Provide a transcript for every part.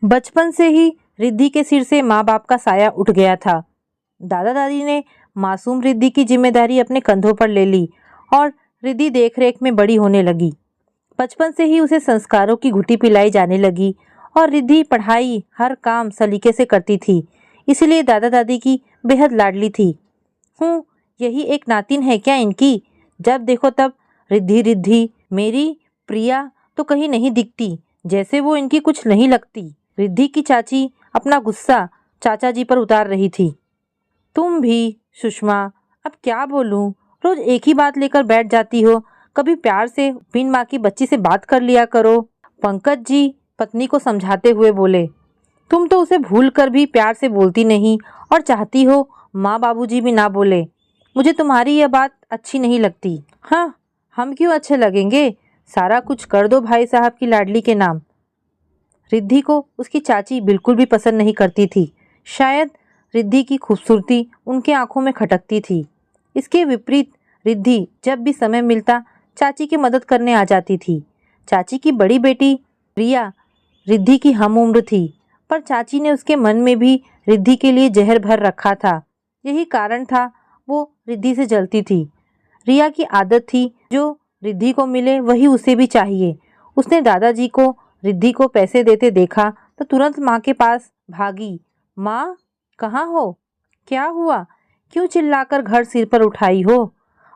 बचपन से ही रिद्धि के सिर से माँ बाप का साया उठ गया था। दादा दादी ने मासूम रिद्धि की जिम्मेदारी अपने कंधों पर ले ली और रिद्धि देखरेख में बड़ी होने लगी। बचपन से ही उसे संस्कारों की घुटी पिलाई जाने लगी और रिद्धि पढ़ाई हर काम सलीके से करती थी, इसलिए दादा दादी की बेहद लाडली थी। यही एक नातिन है क्या इनकी? जब देखो तब रिद्धि रिद्धि। मेरी प्रिया तो कहीं नहीं दिखती, जैसे वो इनकी कुछ नहीं लगती। रिद्धि की चाची अपना गुस्सा चाचा जी पर उतार रही थी। तुम भी सुषमा, अब क्या बोलूं, रोज एक ही बात लेकर बैठ जाती हो। कभी प्यार से बिन माँ की बच्ची से बात कर लिया करो। पंकज जी पत्नी को समझाते हुए बोले। तुम तो उसे भूल कर भी प्यार से बोलती नहीं और चाहती हो माँ बाबूजी भी ना बोले। मुझे तुम्हारी यह बात अच्छी नहीं लगती। हाँ, हम क्यों अच्छे लगेंगे? सारा कुछ कर दो भाई साहब की लाडली के नाम। रिद्धि को उसकी चाची बिल्कुल भी पसंद नहीं करती थी। शायद रिद्धि की खूबसूरती उनके आंखों में खटकती थी। इसके विपरीत रिद्धि जब भी समय मिलता चाची की मदद करने आ जाती थी। चाची की बड़ी बेटी प्रिया रिद्धि की हम उम्र थी, पर चाची ने उसके मन में भी रिद्धि के लिए जहर भर रखा था। यही कारण था वो रिद्धि से जलती थी। रिया की आदत थी जो रिद्धि को मिले वही उसे भी चाहिए। उसने दादाजी को रिद्धि को पैसे देते देखा तो तुरंत माँ के पास भागी। माँ, कहाँ हो? क्या हुआ? क्यों चिल्लाकर घर सिर पर उठाई हो?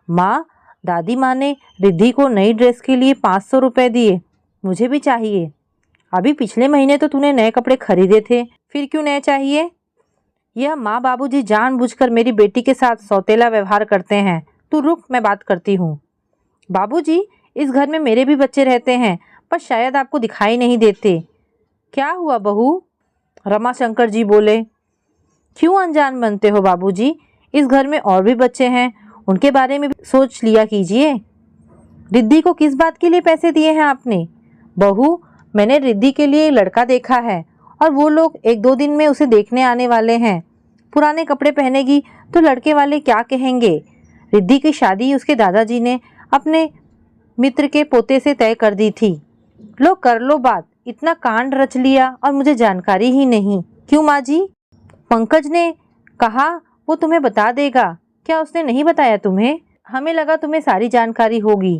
माँ, दादी माँ ने रिद्धि को नई ड्रेस के लिए 500 रुपए दिए, मुझे भी चाहिए। अभी पिछले महीने तो तूने नए कपड़े खरीदे थे, फिर क्यों नए चाहिए? यह माँ बाबूजी जानबूझकर मेरी बेटी के साथ सौतेला व्यवहार करते हैं। तू रुक, मैं बात करती हूँ। बाबूजी, इस घर में मेरे भी बच्चे रहते हैं, पर शायद आपको दिखाई नहीं देते। क्या हुआ बहू? रमाशंकर जी बोले। क्यों अनजान बनते हो बाबूजी? इस घर में और भी बच्चे हैं, उनके बारे में भी सोच लिया कीजिए। रिद्धि को किस बात के लिए पैसे दिए हैं आपने? बहू, मैंने रिद्धि के लिए लड़का देखा है और वो लोग 1-2 दिन में उसे देखने आने वाले हैं। पुराने कपड़े पहनेगी तो लड़के वाले क्या कहेंगे? रिद्धि की शादी उसके दादाजी ने अपने मित्र के पोते से तय कर दी थी। लो कर लो बात, इतना कांड रच लिया और मुझे जानकारी ही नहीं। क्यों माँ जी? पंकज ने कहा वो तुम्हें बता देगा। क्या उसने नहीं बताया तुम्हें? हमें लगा तुम्हें सारी जानकारी होगी।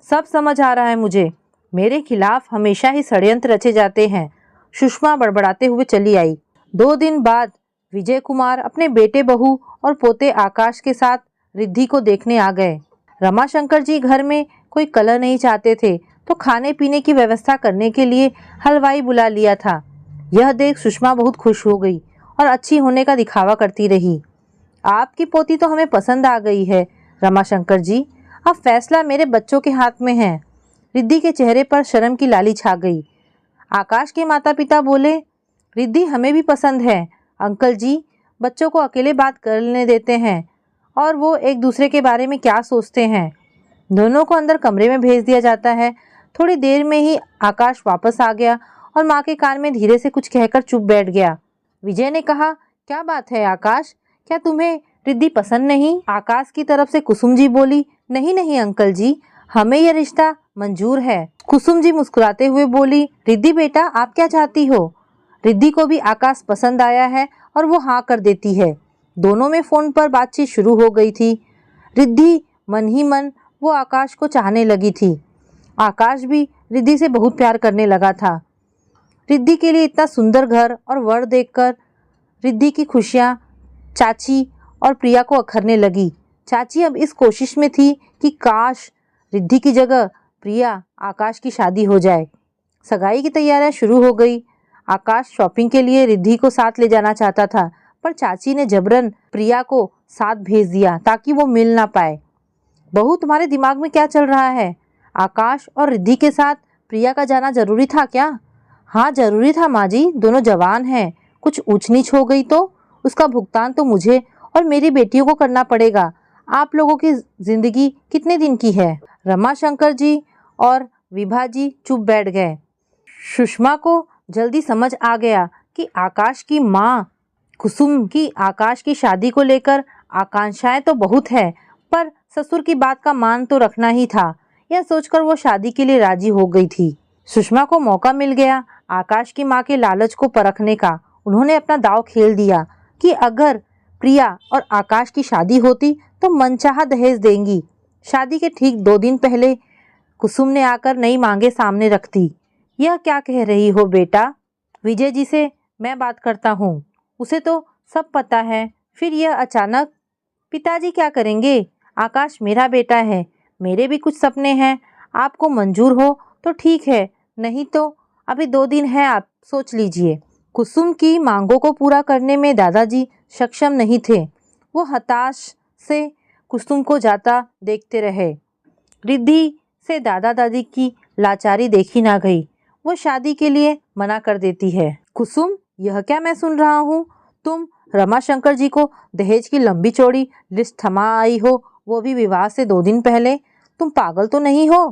सब समझ आ रहा है मुझे। मेरे खिलाफ हमेशा ही षड्यंत्र रचे जाते हैं। सुषमा बड़बड़ाते हुए चली आई। 2 दिन बाद विजय कुमार अपने बेटे बहू और पोते आकाश के साथ रिद्धि को देखने आ गए। रमाशंकर जी घर में कोई कलह नहीं चाहते थे, तो खाने पीने की व्यवस्था करने के लिए हलवाई बुला लिया था। यह देख सुषमा बहुत खुश हो गई और अच्छी होने का दिखावा करती रही। आपकी पोती तो हमें पसंद आ गई है रमाशंकर जी, अब फैसला मेरे बच्चों के हाथ में है। रिद्धि के चेहरे पर शर्म की लाली छा गई। आकाश के माता पिता बोले, रिद्धि हमें भी पसंद है अंकल जी, बच्चों को अकेले बात करने देते हैं और वो एक दूसरे के बारे में क्या सोचते हैं। दोनों को अंदर कमरे में भेज दिया जाता है। थोड़ी देर में ही आकाश वापस आ गया और माँ के कान में धीरे से कुछ कहकर चुप बैठ गया। विजय ने कहा, क्या बात है आकाश, क्या तुम्हें रिद्धि पसंद नहीं? आकाश की तरफ से कुसुम जी बोली, नहीं नहीं अंकल जी, हमें यह रिश्ता मंजूर है। कुसुम जी मुस्कुराते हुए बोली, रिद्धि बेटा आप क्या चाहती हो? रिद्धि को भी आकाश पसंद आया है और वो हाँ कर देती है। दोनों में फोन पर बातचीत शुरू हो गई थी। रिद्धि मन ही मन वो आकाश को चाहने लगी थी। आकाश भी रिद्धि से बहुत प्यार करने लगा था। रिद्धि के लिए इतना सुंदर घर और वर देखकर रिद्धि की खुशियाँ चाची और प्रिया को अखरने लगी। चाची अब इस कोशिश में थी कि काश रिद्धि की जगह प्रिया आकाश की शादी हो जाए। सगाई की तैयारियां शुरू हो गई। आकाश शॉपिंग के लिए रिद्धि को साथ ले जाना चाहता था, पर चाची ने जबरन प्रिया को साथ भेज दिया ताकि वो मिल ना पाए। बहू, तुम्हारे दिमाग में क्या चल रहा है? आकाश और रिद्धि के साथ प्रिया का जाना जरूरी था क्या? हाँ जरूरी था माँ जी, दोनों जवान हैं। कुछ ऊंच नीच हो गई तो उसका भुगतान तो मुझे और मेरी बेटियों को करना पड़ेगा। आप लोगों की जिंदगी कितने दिन की है? रमाशंकर जी और विभा जी चुप बैठ गए। सुषमा को जल्दी समझ आ गया कि आकाश की माँ कुसुम की आकाश की शादी को लेकर आकांक्षाएं तो बहुत है, पर ससुर की बात का मान तो रखना ही था। यह सोचकर वो शादी के लिए राजी हो गई थी। सुषमा को मौका मिल गया आकाश की माँ के लालच को परखने का। उन्होंने अपना दांव खेल दिया कि अगर प्रिया और आकाश की शादी होती तो मनचाहा दहेज देंगी। शादी के ठीक 2 दिन पहले कुसुम ने आकर नई मांगे सामने रखती। यह क्या कह रही हो बेटा? विजय जी से मैं बात करता हूँ, उसे तो सब पता है। फिर यह अचानक? पिताजी क्या करेंगे? आकाश मेरा बेटा है, मेरे भी कुछ सपने हैं। आपको मंजूर हो तो ठीक है, नहीं तो अभी 2 दिन है, आप सोच लीजिए। कुसुम की मांगों को पूरा करने में दादाजी सक्षम नहीं थे। वो हताश से कुसुम को जाता देखते रहे। रिद्धि से दादा दादी की लाचारी देखी ना गई। वो शादी के लिए मना कर देती है। कुसुम, यह क्या मैं सुन रहा हूँ? तुम रमाशंकर जी को दहेज की लंबी चौड़ी लिस्ट थमा आई हो, वो भी विवाह से 2 दिन पहले। तुम पागल तो नहीं हो?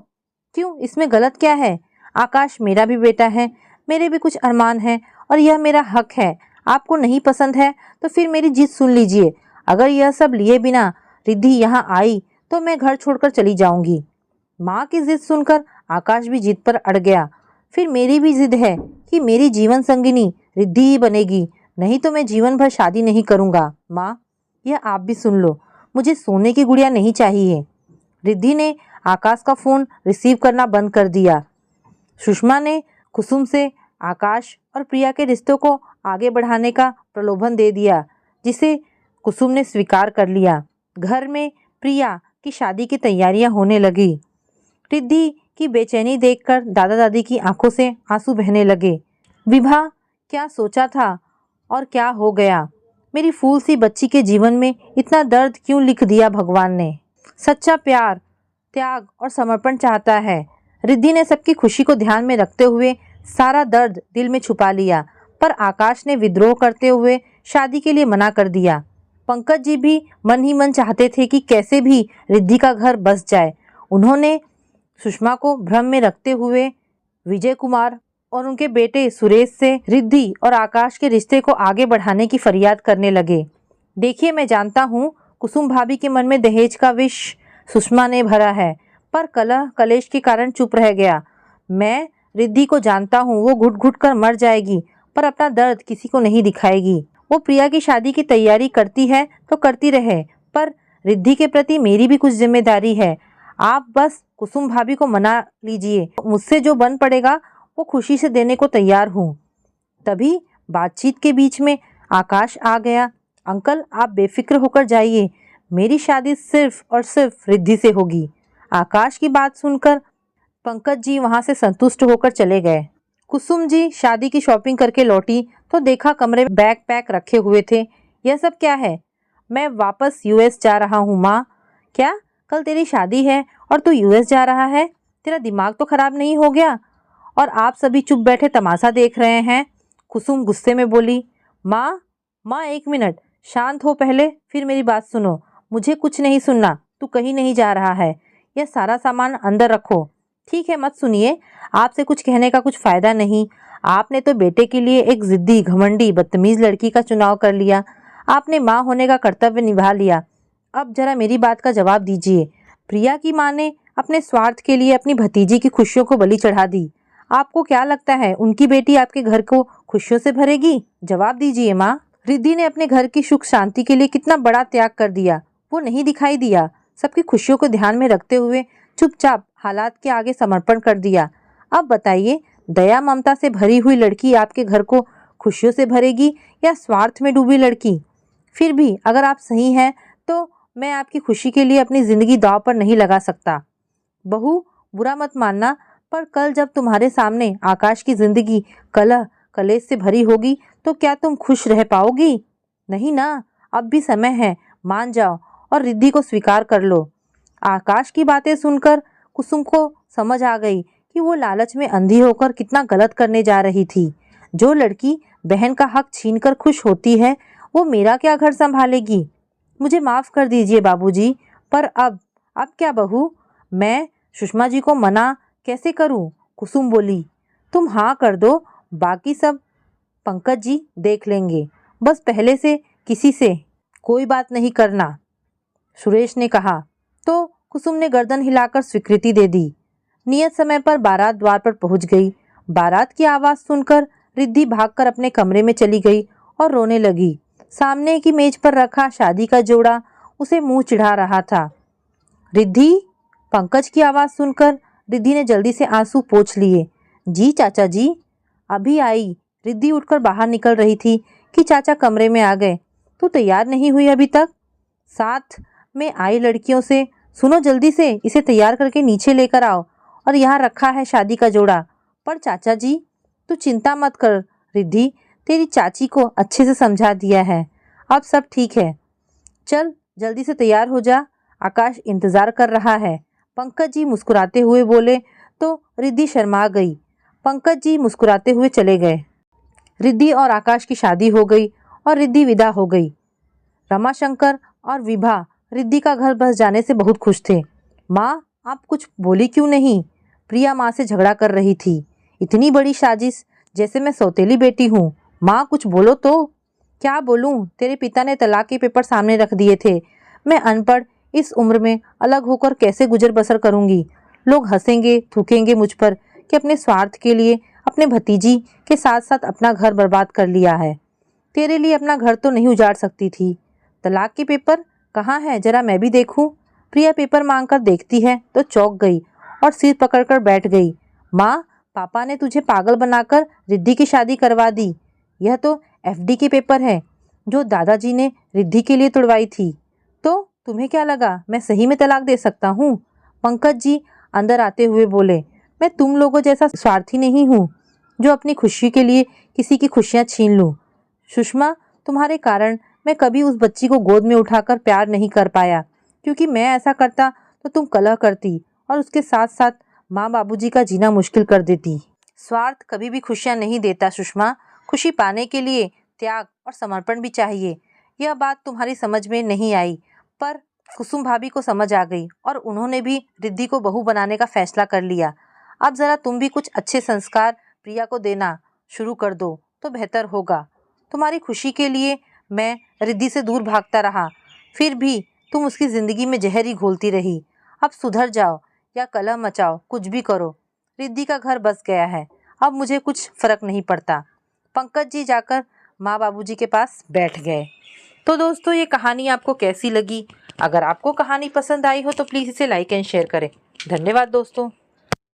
क्यों, इसमें गलत क्या है? आकाश मेरा भी बेटा है, मेरे भी कुछ अरमान हैं और यह मेरा हक है। आपको नहीं पसंद है तो फिर मेरी जिद सुन लीजिए। अगर यह सब लिए बिना रिद्धि यहाँ आई तो मैं घर छोड़कर चली जाऊंगी। माँ की जिद सुनकर आकाश भी जिद पर अड़ गया। फिर मेरी भी जिद है कि मेरी जीवन संगिनी रिद्धि ही बनेगी, नहीं तो मैं जीवन भर शादी नहीं करूँगा। माँ, यह आप भी सुन लो, मुझे सोने की गुड़िया नहीं चाहिए। रिद्धि ने आकाश का फ़ोन रिसीव करना बंद कर दिया। सुषमा ने कुसुम से आकाश और प्रिया के रिश्तों को आगे बढ़ाने का प्रलोभन दे दिया, जिसे कुसुम ने स्वीकार कर लिया। घर में प्रिया की शादी की तैयारियां होने लगी। रिद्धि की बेचैनी देखकर दादा दादी की आंखों से आंसू बहने लगे। विभा, क्या सोचा था और क्या हो गया? मेरी फूल सी बच्ची के जीवन में इतना दर्द क्यों लिख दिया भगवान ने? सच्चा प्यार, त्याग और समर्पण चाहता है। रिद्धि ने सबकी खुशी को ध्यान में रखते हुए सारा दर्द दिल में छुपा लिया, पर आकाश ने विद्रोह करते हुए शादी के लिए मना कर दिया। पंकज जी भी मन ही मन चाहते थे कि कैसे भी रिद्धि का घर बस जाए। उन्होंने सुषमा को भ्रम में रखते हुए विजय कुमार और उनके बेटे सुरेश से रिद्धि और आकाश के रिश्ते को आगे बढ़ाने की फरियाद करने लगे। देखिए, मैं जानता हूँ कुसुम भाभी के मन में दहेज का विष सुषमा ने भरा है, पर कलह कलेश के कारण चुप रह गया। मैं रिद्धि को जानता हूँ, वो घुट घुट कर मर जाएगी, पर अपना दर्द किसी को नहीं दिखाएगी। वो प्रिया की शादी की तैयारी करती है तो करती रहे, पर रिद्धि के प्रति मेरी भी कुछ जिम्मेदारी है। आप बस कुसुम भाभी को मना लीजिए, मुझसे जो बन पड़ेगा वो खुशी से देने को तैयार हूँ। तभी बातचीत के बीच में आकाश आ गया। अंकल, आप बेफिक्र होकर जाइए, मेरी शादी सिर्फ और सिर्फ रिद्धि से होगी। आकाश की बात सुनकर पंकज जी वहां से संतुष्ट होकर चले गए। कुसुम जी शादी की शॉपिंग करके लौटी तो देखा कमरे में बैग पैक रखे हुए थे। यह सब क्या है? मैं वापस यूएस जा रहा हूँ माँ। क्या? कल तेरी शादी है और तू यूएस जा रहा है? तेरा दिमाग तो खराब नहीं हो गया? और आप सभी चुप बैठे तमाशा देख रहे हैं। कुसुम गुस्से में बोली, माँ, माँ 1 मिनट शांत हो पहले, फिर मेरी बात सुनो। मुझे कुछ नहीं सुनना, तू कहीं नहीं जा रहा है। यह सारा सामान अंदर रखो। ठीक है, मत सुनिए, आपसे कुछ कहने का कुछ फायदा नहीं। आपने तो बेटे के लिए एक जिद्दी, घमंडी, बदतमीज लड़की का चुनाव कर लिया। आपने माँ होने का कर्तव्य निभा लिया। अब जरा मेरी बात का जवाब दीजिए। प्रिया की माँ ने अपने स्वार्थ के लिए अपनी भतीजी की खुशियों को बलि चढ़ा दी। आपको क्या लगता है उनकी बेटी आपके घर को खुशियों से भरेगी? जवाब दीजिए माँ। रिद्धि ने अपने घर की सुख शांति के लिए कितना बड़ा त्याग कर दिया, वो नहीं दिखाई दिया। सबकी खुशियों को ध्यान में रखते हुए चुपचाप हालात के आगे समर्पण कर दिया। अब बताइए, दया ममता से भरी हुई लड़की आपके घर को खुशियों से भरेगी या स्वार्थ में डूबी लड़की? फिर भी अगर आप सही हैं तो मैं आपकी खुशी के लिए अपनी जिंदगी दांव पर नहीं लगा सकता। बहू, बुरा मत मानना, पर कल जब तुम्हारे सामने आकाश की जिंदगी कलह कलेश से भरी होगी तो क्या तुम खुश रह पाओगी? नहीं ना। अब भी समय है, मान जाओ और रिद्धि को स्वीकार कर लो। आकाश की बातें सुनकर कुसुम को समझ आ गई कि वो लालच में अंधी होकर कितना गलत करने जा रही थी। जो लड़की बहन का हक छीनकर खुश होती है, वो मेरा क्या घर संभालेगी? मुझे माफ कर दीजिए बाबूजी, पर अब क्या बहू? मैं सुषमा जी को मना कैसे करूं? कुसुम बोली। तुम हाँ कर दो, बाकी सब पंकज जी देख लेंगे। बस पहले से किसी से कोई बात नहीं करना, सुरेश ने कहा। तो कुसुम ने गर्दन हिलाकर स्वीकृति दे दी। नियत समय पर बारात द्वार पर पहुंच गई। बारात की आवाज़ सुनकर रिद्धि भागकर अपने कमरे में चली गई और रोने लगी। सामने की मेज पर रखा शादी का जोड़ा उसे मुंह चिढ़ा रहा था। रिद्धि, पंकज की आवाज़ सुनकर रिद्धि ने जल्दी से आंसू पोंछ लिए। जी चाचा जी, अभी आई। रिद्धि उठकर बाहर निकल रही थी कि चाचा कमरे में आ गए। तू तैयार नहीं हुई अभी तक? साथ में आई लड़कियों से, सुनो जल्दी से इसे तैयार करके नीचे लेकर आओ, और यहाँ रखा है शादी का जोड़ा। पर चाचा जी, तू चिंता मत कर रिद्धि, तेरी चाची को अच्छे से समझा दिया है, अब सब ठीक है। चल जल्दी से तैयार हो जा, आकाश इंतजार कर रहा है। पंकज जी मुस्कुराते हुए बोले तो रिद्धि शर्मा गई। पंकज जी मुस्कुराते हुए चले गए। रिद्धि और आकाश की शादी हो गई और रिद्धि विदा हो गई। रमाशंकर और विभा रिद्धि का घर बस जाने से बहुत खुश थे। माँ, आप कुछ बोली क्यों नहीं? प्रिया माँ से झगड़ा कर रही थी। इतनी बड़ी साजिश, जैसे मैं सौतेली बेटी हूँ। माँ कुछ बोलो तो। क्या बोलूँ? तेरे पिता ने तलाक के पेपर सामने रख दिए थे। मैं अनपढ़ इस उम्र में अलग होकर कैसे गुजर बसर करूँगी? लोग हंसेंगे, थूकेंगे मुझ पर कि अपने स्वार्थ के लिए अपने भतीजी के साथ साथ अपना घर बर्बाद कर लिया है। तेरे लिए अपना घर तो नहीं उजाड़ सकती थी। तलाक के पेपर कहाँ है, जरा मैं भी देखूं। प्रिया पेपर मांगकर देखती है तो चौंक गई और सिर पकड़कर बैठ गई। माँ, पापा ने तुझे पागल बनाकर रिद्धि की शादी करवा दी। यह तो एफडी के पेपर है जो दादाजी ने रिद्धि के लिए तुड़वाई थी। तो तुम्हें क्या लगा मैं सही में तलाक दे सकता हूँ? पंकज जी अंदर आते हुए बोले, मैं तुम लोगों जैसा स्वार्थी नहीं हूँ जो अपनी खुशी के लिए किसी की खुशियाँ छीन लूँ। सुषमा, तुम्हारे कारण मैं कभी उस बच्ची को गोद में उठाकर प्यार नहीं कर पाया, क्योंकि मैं ऐसा करता तो तुम कलह करती और उसके साथ साथ माँ बाबूजी का जीना मुश्किल कर देती। स्वार्थ कभी भी खुशियाँ नहीं देता सुषमा। खुशी पाने के लिए त्याग और समर्पण भी चाहिए। यह बात तुम्हारी समझ में नहीं आई, पर कुसुम भाभी को समझ आ गई और उन्होंने भी रिद्धि को बहू बनाने का फैसला कर लिया। अब ज़रा तुम भी कुछ अच्छे संस्कार प्रिया को देना शुरू कर दो तो बेहतर होगा। तुम्हारी खुशी के लिए मैं रिद्धि से दूर भागता रहा, फिर भी तुम उसकी ज़िंदगी में जहर ही घोलती रही। अब सुधर जाओ या कलह मचाओ, कुछ भी करो। रिद्धि का घर बस गया है, अब मुझे कुछ फ़र्क नहीं पड़ता। पंकज जी जाकर माँ बाबूजी के पास बैठ गए। तो दोस्तों, ये कहानी आपको कैसी लगी? अगर आपको कहानी पसंद आई हो तो प्लीज़ इसे लाइक एंड शेयर करें। धन्यवाद दोस्तों।